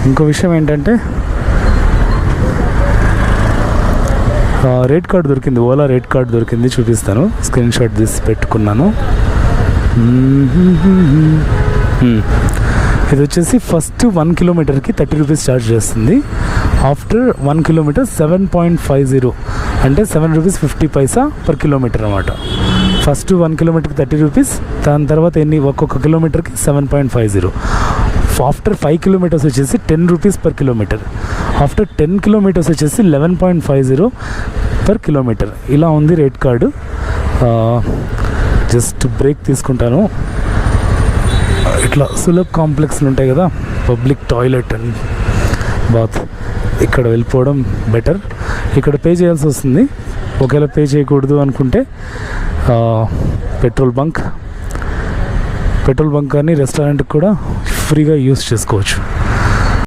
ఇంకో విషయం ఏంటంటే రేట్ కార్డ్ దొరికింది, ఓలా రేట్ కార్డ్ దొరికింది, చూపిస్తాను. స్క్రీన్ షాట్ తీసి పెట్టుకున్నాను. ఇది వచ్చేసి ఫస్ట్ 1 కిలోమీటర్కి 30 రూపీస్ ఛార్జ్ చేస్తుంది. ఆఫ్టర్ 1 కిలోమీటర్ 7.50 అంటే 7 రూపీస్ 50 పైసా పర్ కిలోమీటర్ అన్నమాట. ఫస్ట్ 1 కిలోమీటర్కి 30 రూపీస్, దాని తర్వాత ఒక్కొక్క కిలోమీటర్కి 7.50. ఆఫ్టర్ 5 కిలోమీటర్స్ వచ్చేసి 10 rupees per kilometre. After 10 kilometres వచ్చేసి 11.50 పర్ కిలోమీటర్. ఇలా ఉంది రేట్ కార్డు. జస్ట్ బ్రేక్ తీసుకుంటాను. ఇట్లా సులభ్ కాంప్లెక్స్లు ఉంటాయి కదా, పబ్లిక్ టాయిలెట్ అండ్ బాత్, ఇక్కడ వెళ్ళిపోవడం బెటర్. ఇక్కడ పే చేయాల్సి వస్తుంది. ఒకవేళ పే చేయకూడదు అనుకుంటే పెట్రోల్ బంక్ కానీ రెస్టారెంట్కి కూడా ఫ్రీగా యూస్ చేసుకోవచ్చు.